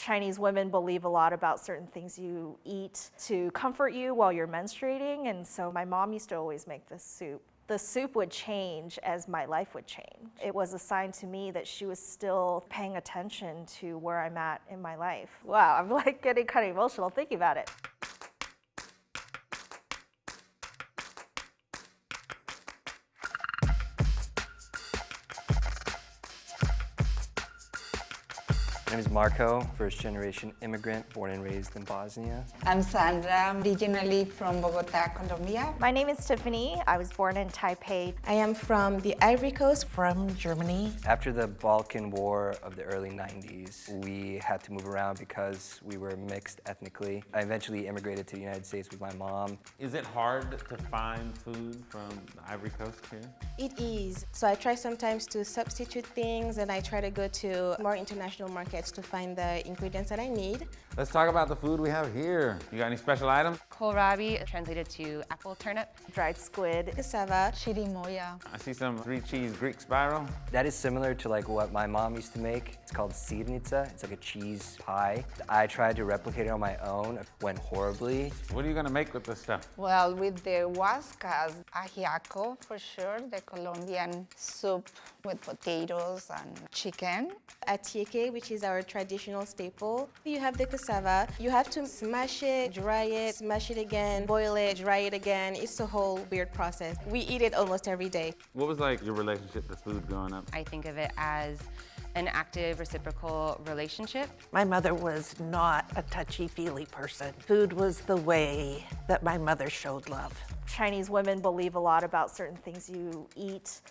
Chinese women believe a lot about certain things you eat to comfort you while you're menstruating, and so my mom used to always make this soup. The soup would change as my life would change. It was a sign to me that she was still paying attention to where I'm at in my life. Wow, I'm like getting kind of emotional thinking about it. My name is Marko, first-generation immigrant, born and raised in Bosnia. I'm Sandra, originally from Bogota, Colombia. My name is Tiffany. I was born in Taipei. I am from the Ivory Coast, from Germany. After the Balkan War of the early 90s, we had to move around because we were mixed ethnically. I eventually immigrated to the United States with my mom. Is it hard to find food from the Ivory Coast here? It is. So I try sometimes to substitute things, and I try to go to more international markets to find the ingredients that I need. Let's talk about the food we have here. You got any special items? Kohlrabi, translated to apple turnip. Dried squid. Cassava. Chirimoya. I see some 3-cheese Greek spiral. That is similar to like what my mom used to make. It's called sirnica. It's like a cheese pie. I tried to replicate it on my own. It went horribly. What are you gonna make with this stuff? Well, with the huascas, ajiaco for sure, the Colombian soup with potatoes and chicken. Atieke, which is our traditional staple. You have the cassava. You have to smash it, dry it, smash it again, boil it, dry it again. It's a whole weird process. We eat it almost every day. What was like your relationship to food growing up? I think of it as an active reciprocal relationship. My mother was not a touchy-feely person. Food was the way that my mother showed love. Chinese women believe a lot about certain things you eat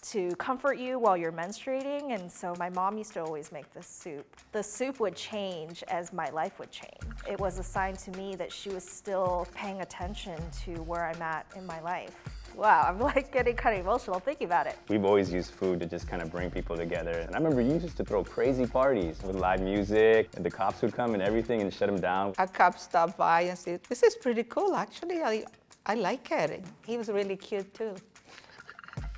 to comfort you while you're menstruating, and so my mom used to always make this soup. The soup would change as my life would change. It was a sign to me that she was still paying attention to where I'm at in my life. Wow, I'm like getting kind of emotional thinking about it. We've always used food to just kind of bring people together. And I remember you used to throw crazy parties with live music, and the cops would come and everything and shut them down. A cop stopped by and said, "This is pretty cool, actually. I like it." He was really cute too.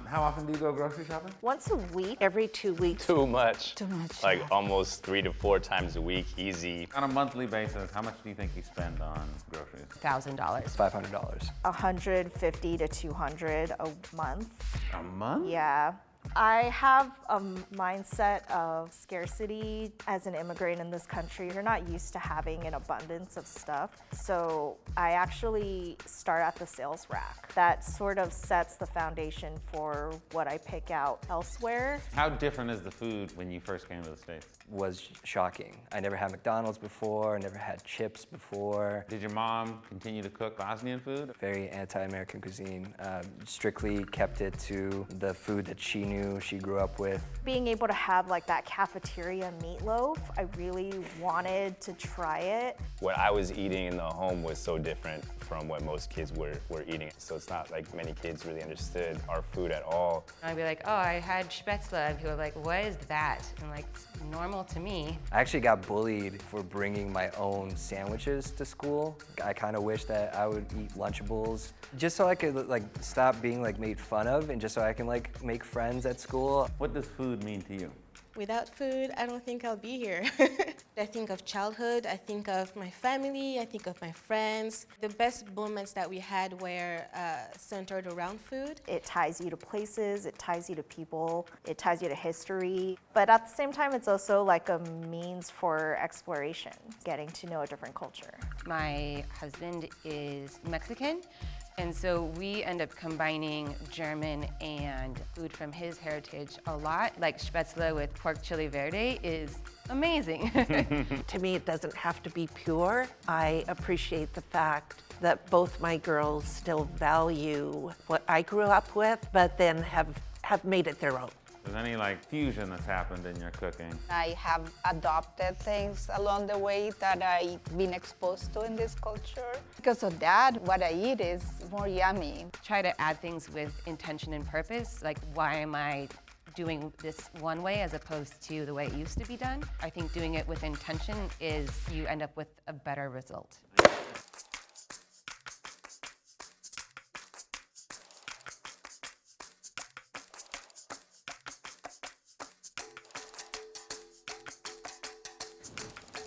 How often do you go grocery shopping? Once a week. Every 2 weeks. Too much. Too much. Like almost 3 to 4 times a week, easy. On a monthly basis, how much do you think you spend on groceries? $1,000. $500. 150 to 200 a month. A month? Yeah. I have a mindset of scarcity as an immigrant in this country. You're not used to having an abundance of stuff. So I actually start at the sales rack. That sort of sets the foundation for what I pick out elsewhere. How different is the food when you first came to the States? Was shocking. I never had McDonald's before, I never had chips before. Did your mom continue to cook Bosnian food? Very anti-American cuisine. Strictly kept it to the food that she knew, she grew up with. Being able to have like that cafeteria meatloaf, I really wanted to try it. What I was eating in the home was so different from what most kids were eating. So it's not like many kids really understood our food at all. I'd be like, oh, I had spätzle. And people are like, what is that? I'm like, it's normal to me. I actually got bullied for bringing my own sandwiches to school. I kind of wish that I would eat Lunchables just so I could like stop being like made fun of, and just so I can like make friends at school. What does food mean to you? Without food, I don't think I'll be here. I think of childhood, I think of my family, I think of my friends. The best moments that we had were centered around food. It ties you to places, it ties you to people, it ties you to history. But at the same time, it's also like a means for exploration, getting to know a different culture. My husband is Mexican, and so we end up combining German and food from his heritage a lot. Like spätzle with pork chili verde is amazing. To me, it doesn't have to be pure. I appreciate the fact that both my girls still value what I grew up with, but then have made it their own. Is there any like fusion that's happened in your cooking? I have adopted things along the way that I've been exposed to in this culture. Because of that, what I eat is more yummy. Try to add things with intention and purpose, like why am I doing this one way as opposed to the way it used to be done. I think doing it with intention is you end up with a better result.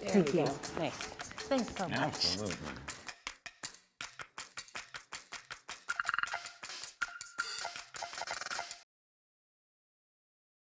Thank you. Nice. Thanks so much. Absolutely.